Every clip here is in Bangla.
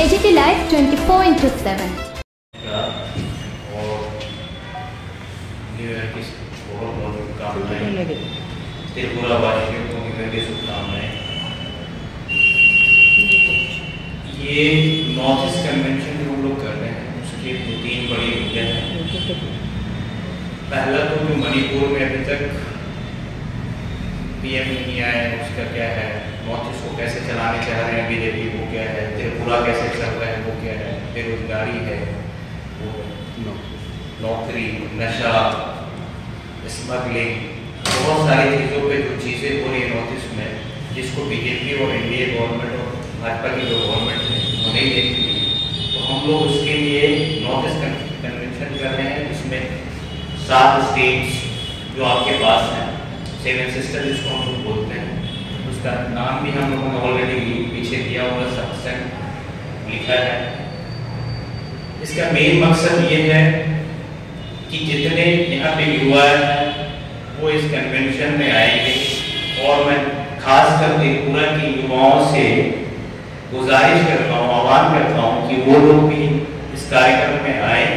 AGT Live 24/7। त्रिपुरा वासियों को न्यू ईयर की शुभकामनाएं। ये नॉर्थ ईस्ट कन्वेंशन जो हम लोग कर रहे हैं उसकी 2-3 बड़ी वजह है। पहला तो जो मणिपुर में अभी तक पीएम नहीं आया है उसका क्या है, नॉर्थ ईस्ट को कैसे चलाने चाह रहे हैं बीजेपी, वो क्या है, त्रिपुरा कैसे चल रहा है वो क्या है, बेरोजगारी है, वो नौकरी, नशा, स्मगलिंग, बहुत सारी चीज़ों पे जो चीज़ें हो रही है नॉर्थ ईस्ट में, जिसको बीजेपी और एनडीए गवर्नमेंट और भाजपा की जो गवर्नमेंट है वो नहीं देखती है, तो हम लोग उसके लिए नॉर्थ ईस्ट कन्वेंशन कर रहे हैं जिसमें 7 स्टेट्स जो आपके पास हैं, 7 सिस्टर जिसको हम लोग बोलते हैं, उसका नाम भी हम लोगों ने ऑलरेडी पीछे दिया हुआ सब्सेंट लिखा है। इसका मेन मकसद ये है कि जितने यहाँ पे युवा हैं वो इस कन्वेंशन में आएंगे, और मैं खासकर त्रिपुरा के युवाओं से गुजारिश करता हूँ, आह्वान करता हूँ कि वो लोग भी इस कार्यक्रम में आए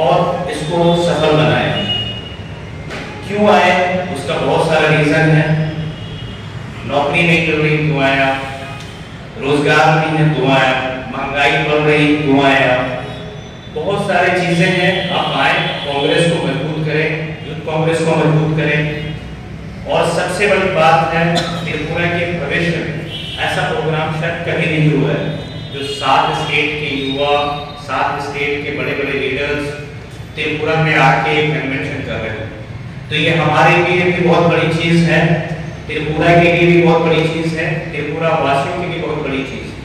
और इसको सफल बनाएं। क्यों आए, उसका बहुत सारा रीजन है। नौकरी नहीं मिल रही क्यों आया, रोजगार नहीं है क्यों आया, महंगाई बढ़ रही क्यों आया, बहुत सारी चीजें हैं। आप आए, कांग्रेस को मजबूत करें, यूथ कांग्रेस को मजबूत करें, और सबसे बड़ी बात है त्रिपुरा के भविष्य में ऐसा प्रोग्राम शायद कभी नहीं हुआ है जो 7 स्टेट के युवा, 7 स्टेट के बड़े बड़े लीडर्स त्रिपुरा में आके कन्वेंशन कर रहे हैं। तो ये हमारे लिए भी बहुत बड़ी चीज है, त्रिपुरा के लिए भी बहुत बड़ी चीज है, त्रिपुरा वासियों के लिए बहुत बड़ी चीज है।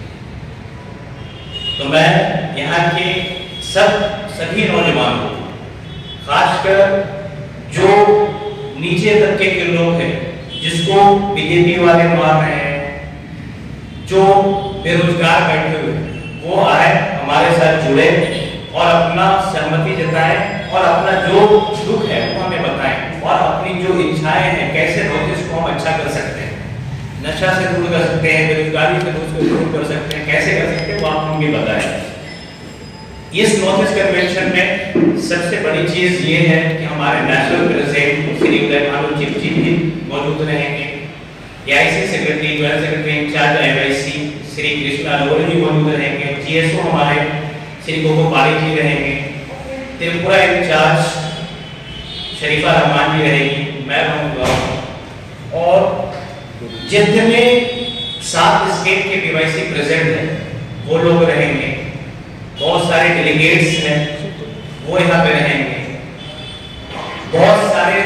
तो मैं यहाँ के सभी नौजवान को, खासकर जो नीचे तबके के लोग हैं जिसको बीजेपी वाले मार रहे हैं, जो बेरोजगार बैठे हुए वो आए हमारे साथ जुड़े और अपना सहमति जताएं और अपना जो दुख है वो हमें बताएं, और अपनी जो इच्छाएं हैं कैसे नॉर्थ ईस्ट को हम अच्छा कर सकते हैं, नशा से दूर कर सकते हैं, बेरोजगारी से दूर कर सकते हैं, कैसे कर सकते हैं वो आप हमें बताएं। इस नॉर्थ ईस्ट कन्वेंशन में सबसे बड़ी चीज ये है कि हमारे नेशनल प्रेसिडेंट श्री उदय भानु चिप जी भी मौजूद रहेंगे, AIC secretary, general secretary incharge MIC Shri Krishna Lori ji मौजूद रहेंगे, जीएसओ हमारे श्री गोपाली जी रहेंगे, त्रिपुरा इंचार्ज शरीफा रहमान जी रहेगी, मैं रहूंगा, और जितने 7 स्टेट के पीवाईसी प्रेसिडेंट हैं वो लोग रहेंगे, बहुत सारे डेलीगेट्स हैं वो यहाँ पे रहेंगे, बहुत सारे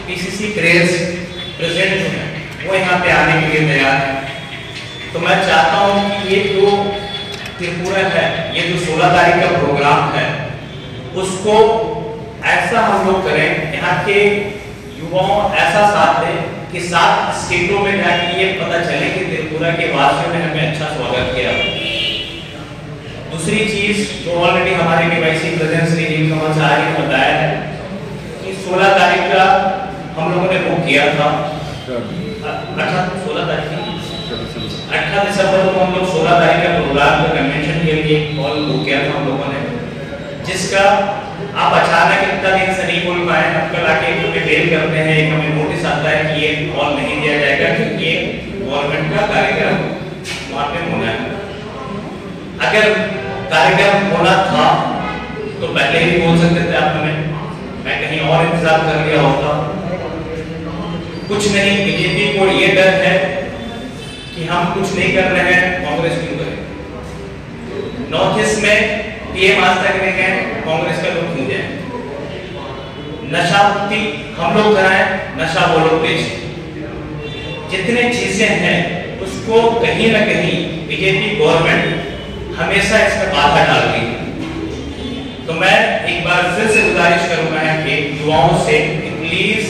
पीसीसी प्रेसिडेंट हैं वो यहाँ पे आने के लिए तैयार है। तो मैं चाहता हूँ कि ये जो त्रिपुरा है, ये जो 16 तारीख का प्रोग्राम है उसको ऐसा हम लोग करें, यहाँ के युवाओं ऐसा साथ दें कि 7 स्टेटों में जाके ये पता चले कि त्रिपुरा के वासियों ने हमें अच्छा स्वागत किया। दूसरी चीज जो ऑलरेडी हमारे केवाईसी प्रेसिडेंट श्री नील कमल साहब ने बताया है कि 16 तारीख का हम लोगों ने बुक किया था, 18 दिसंबर को हम लोग 16 तारीख का प्रोग्राम का कन्वेंशन के लिए कॉल बुक किया था हम लोगों ने, जिसका आप अचानक इतना दिन से नहीं बोल पाए, अब कल आके हमें मेल करते हैं, एक हमें नोटिस आता है कि ये कॉल नहीं दिया जाएगा क्योंकि ये गवर्नमेंट का कार्यक्रम वहाँ पे होना है। अगर कार्यक्रम होना था तो पहले ही बोल सकते थे आप हमें, मैं कहीं और इंतजार कर लिया होता। कुछ नहीं, बीजेपी को ये डर है कि हम कुछ नहीं कर रहे हैं, कांग्रेस क्यों करे। नॉर्थ ईस्ट में पीएम आज तक नहीं गए, कांग्रेस का लोग क्यों जाए। नशा मुक्ति हम लोग कराएं, नशा वो लोग बेचें। जितने चीजें हैं उसको कहीं ना कहीं बीजेपी गवर्नमेंट हमेशा इसमें बाधा डाल रही है। तो मैं एक बार फिर से गुजारिश करूंगा कि युवाओं से प्लीज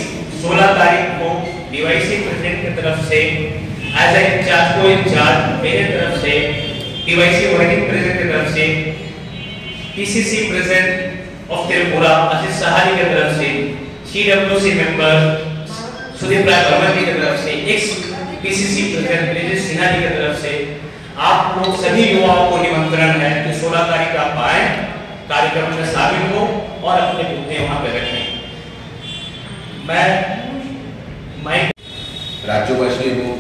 16 तारीख को डीवाईसी प्रेसिडेंट की तरफ से एज ए इंचार्ज को इंचार्ज मेरे तरफ से, डीवाईसी वर्किंग प्रेसिडेंट की तरफ से, PCC president of Tripura Ashish Sahani की तरफ से, सीडब्ल्यूसी मेंबर सुदीप राय वर्मा जी की तरफ से, ex PCC president Brijesh Sinha ji की तरफ से, आप लोग सभी युवाओं को निमंत्रण है कि 16 तारीख आप आए, कार्यक्रम में शामिल हो और अपने मुद्दे वहां पे रखें। मैं রাজ্যবাসী এবং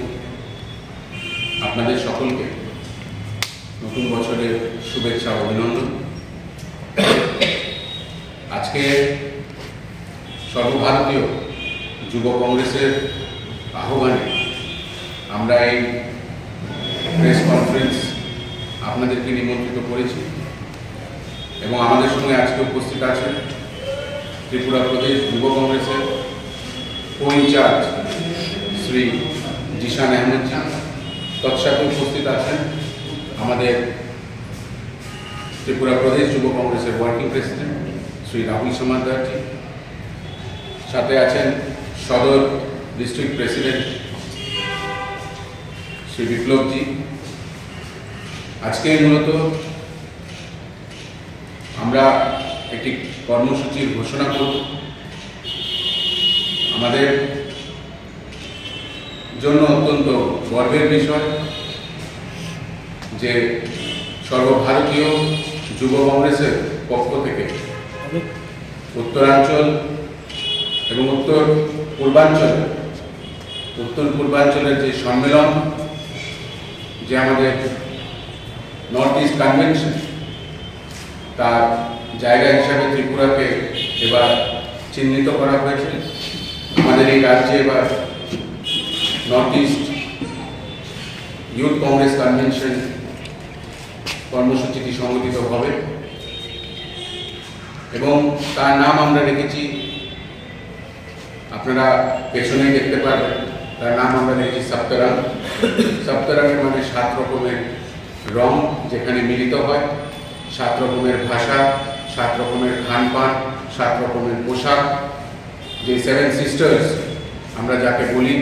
আপনাদের সকলকে নতুন বছরের শুভেচ্ছা ও অভিনন্দন। আজকে সর্বভারতীয় যুব কংগ্রেসের আহ্বানে আমরা এই প্রেস কনফারেন্স আপনাদেরকে নিমন্ত্রিত করেছি এবং আমাদের সঙ্গে আজকে উপস্থিত আছেন ত্রিপুরা প্রদেশ যুব কংগ্রেসের কো-ইনচার্জ শ্রী জিশান আহমেদজি, তৎসাথে উপস্থিত আছেন আমাদের ত্রিপুরা প্রদেশ যুব কংগ্রেসের ওয়ার্কিং প্রেসিডেন্ট শ্রী রাহুল সমাদ্দারজি, সাথে আছেন সদর ডিস্ট্রিক্ট প্রেসিডেন্ট শ্রী বিপ্লবজি। আজকে মূলত আমরা একটি কর্মসূচির ঘোষণা করব। আমাদের জন্য অত্যন্ত গর্বের বিষয় যে সর্বভারতীয় যুব কংগ্রেসের পক্ষ থেকে উত্তরাঞ্চল এবং উত্তর পূর্বাঞ্চলের যে সম্মেলন, যে আমাদের নর্থ ইস্ট কনভেনশন, তার জায়গা হিসাবে ত্রিপুরাকে এবার চিহ্নিত করা হয়েছে। আমাদের এই রাজ্যে এবার north east youth congress convention কর্মসূচিটি সংগঠিত হবে এবং তার নাম আমরা রেখেছি, আপনারা পেছনেই দেখতে পারবেন, তার নাম আমরা রেখেছি সপ্তরং। সপ্তরঙের মানে 7 রকমের রং যেখানে মিলিত হয়, 7 রকমের ভাষা, 7 রকমের খানপান, 7 রকমের পোশাক, যে 7 সিস্টার্স আমরা যাকে বলি,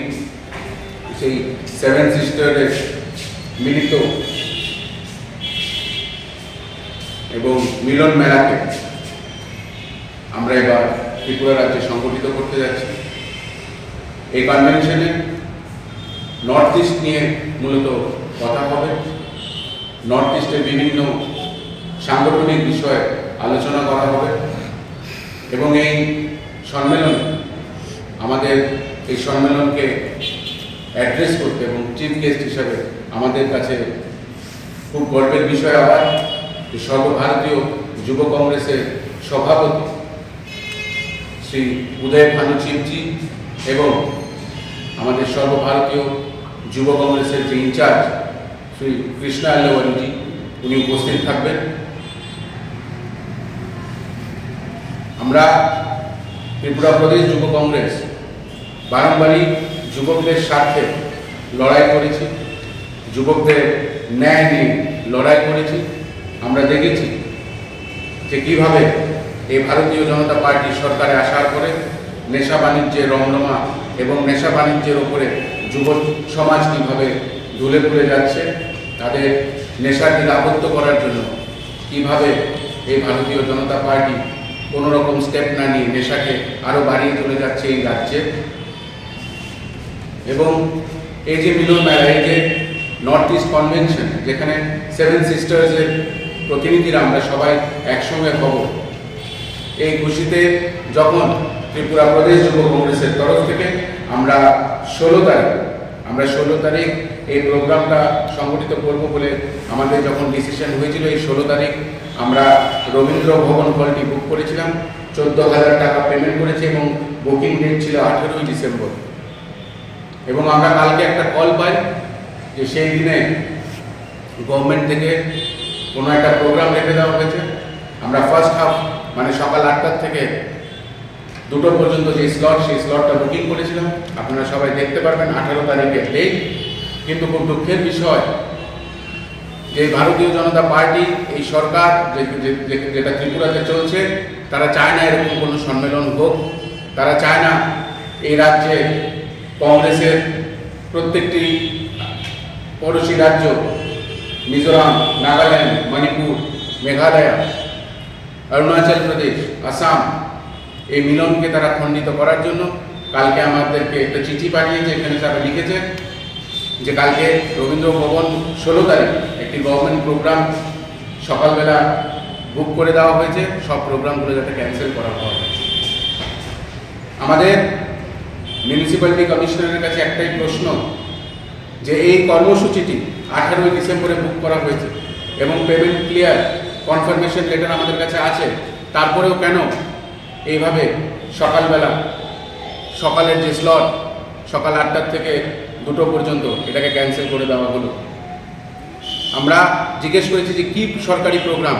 সেই 7 সিস্টারের মিলিত এবং মিলন মেলাকে আমরা এবার ত্রিপুরা রাজ্যে সংগঠিত করতে যাচ্ছি। এই কনভেনশনে নর্থ ইস্ট নিয়ে মূলত কথা হবে, নর্থ ইস্টের বিভিন্ন সাংগঠনিক বিষয়ে আলোচনা করা হবে এবং এই সম্মেলনকে অ্যাড্রেস করতে এবং চিফ গেস্ট হিসাবে আমাদের কাছে খুব গর্বের বিষয় আবার সর্বভারতীয় যুব কংগ্রেসের সভাপতি শ্রী উদয় ভানু চিপজি এবং আমাদের সর্বভারতীয় যুব কংগ্রেসের যে ইনচার্জ শ্রী কৃষ্ণা আল্লাওয়ালিজি, উনি উপস্থিত থাকবেন। আমরা ত্রিপুরা প্রদেশ যুব কংগ্রেস বারংবারই যুবকদের স্বার্থে লড়াই করেছি, যুবকদের ন্যায় নিয়ে লড়াই করেছি। আমরা দেখেছি যে কীভাবে এই ভারতীয় জনতা পার্টি সরকারে আসার পরে নেশা বাণিজ্যের রমরমা এবং নেশা বাণিজ্যের ওপরে যুব সমাজ কীভাবে ঢুলে পড়ে যাচ্ছে, তাদের নেশার দিকে আবদ্ধ করার জন্য কীভাবে এই ভারতীয় জনতা পার্টি কোনো রকম স্টেপ না নিয়ে নেশাকে আরও বাড়িয়ে চলে যাচ্ছে এই রাজ্যে। এবং এই যে মিলন মেলা, এই যে নর্থ ইস্ট কনভেনশন, যেখানে 7 সিস্টার্সের প্রতিনিধিরা আমরা সবাই একসঙ্গে হব, এই খুশিতে যখন ত্রিপুরা প্রদেশ যুব কংগ্রেসের তরফ থেকে আমরা 16 তারিখ এই প্রোগ্রামটা সংগঠিত করব বলে আমাদের যখন ডিসিশন হয়েছিল, এই 16 তারিখ আমরা রবীন্দ্র ভবন হলটি বুক করেছিলাম, 14,000 টাকা পেমেন্ট করেছি এবং বুকিং ডেট ছিল 18 ডিসেম্বর। এবং আমরা কালকে একটা কল পাই যে সেই দিনে গভর্নমেন্ট থেকে কোনো একটা প্রোগ্রাম রেখে দেওয়া হয়েছে। আমরা ফার্স্ট হাফ মানে সকাল 8টা থেকে 2টো পর্যন্ত যে স্লট, সেই স্লটটা বুকিং করেছিলাম। আপনারা সবাই দেখতে পারবেন 18 তারিখের ডেট। কিন্তু খুব দুঃখের বিষয় যে ভারতীয় জনতা পার্টি, এই সরকার যেটা ত্রিপুরাতে চলছে, তারা চায় না এরকম কোনো সম্মেলন হোক। তারা চায় না এই রাজ্যে কংগ্রেসের প্রত্যেকটি পড়োশী রাজ্য মিজোরাম, নাগাল্যান্ড, মণিপুর, মেঘালয়, অরুণাচল প্রদেশ, আসাম, এই মিলনকে তারা খণ্ডিত করার জন্য কালকে আমাদেরকে একটা চিঠি পাঠিয়েছে। এখানে তারা লিখেছে যে কালকে রবীন্দ্র ভবন 16 তারিখ একটি গভর্নমেন্ট প্রোগ্রাম সকালবেলা বুক করে দেওয়া হয়েছে, সব প্রোগ্রামগুলো যাতে ক্যান্সেল করা হয়। আমাদের মিউনিসিপ্যালিটি কমিশনারের কাছে একটাই প্রশ্ন যে এই কর্মসূচিটি 18 ডিসেম্বরে বুক করা হয়েছে এবং পেমেন্ট ক্লিয়ার কনফার্মেশন লেটার আমাদের কাছে আছে, তারপরেও কেন এইভাবে সকালবেলা সকালের যে স্লট সকাল 8টা থেকে 2টো পর্যন্ত এটাকে ক্যান্সেল করে দেওয়া হলো। আমরা জিজ্ঞেস করেছি যে কী সরকারি প্রোগ্রাম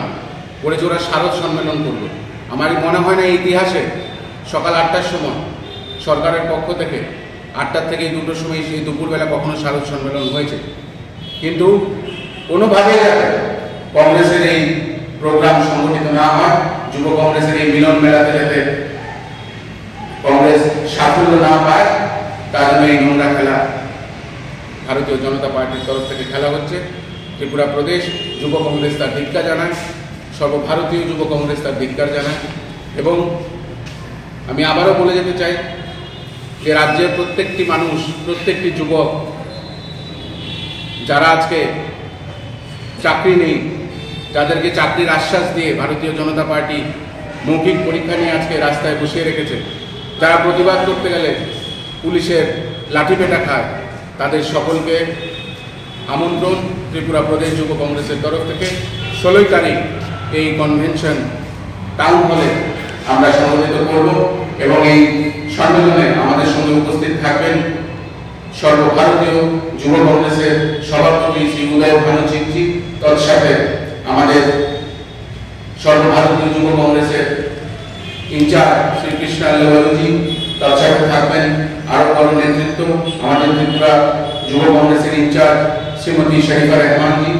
করেছে ওরা, শারদ সম্মেলন করলো। আমার মনে হয় না এই ইতিহাসে সকাল 8টার সময় সরকারের পক্ষ থেকে 8টার থেকে 2টোর সময় সেই দুপুরবেলা কখনো শারদ সম্মেলন হয়েছে, কিন্তু কোনোভাবেই যাতে কংগ্রেসের এই প্রোগ্রাম সংগঠিত না হয়, যুব কংগ্রেসের এই মিলন মেলাতে যাতে কংগ্রেস সাফল্য না পায়, তার জন্য এই নোংরা খেলা ভারতীয় জনতা পার্টির তরফ থেকে খেলা হচ্ছে। ত্রিপুরা প্রদেশ যুব কংগ্রেস তার ধিক্কার জানায়, সর্বভারতীয় যুব কংগ্রেস তার ধিক্কার জানায়। এবং আমি আবারও বলে যেতে চাই যে রাজ্যের প্রত্যেকটি মানুষ, প্রত্যেকটি যুবক যারা আজকে চাকরি নেই, যাদেরকে চাকরির আশ্বাস দিয়ে ভারতীয় জনতা পার্টি মৌখিক পরীক্ষা নিয়ে আজকে রাস্তায় বসিয়ে রেখেছে, যারা প্রতিবাদ করতে গেলে পুলিশের লাঠিপেটা খায়, তাদের সকলকে আমন্ত্রণ ত্রিপুরা প্রদেশ যুব কংগ্রেসের তরফ থেকে 16 তারিখ এই কনভেনশন টাউন হলে আমরা সংগঠিত করব এবং এই সম্মেলনে আমাদের সঙ্গে উপস্থিত থাকবেন সর্বভারতীয় যুব কংগ্রেসের সভাপতি শ্রী উদয় ভানুচিকজি, তৎসাথে আমাদের সর্বভারতীয় যুব কংগ্রেসের ইনচার্জ শ্রী কৃষ্ণা লেবালুজি, তৎসাথে থাকবেন আরো বড় নেতৃত্ব আমাদের ত্রিপুরা যুব কংগ্রেসের ইনচার্জ শ্রীমতী শরীফা রহমানজি,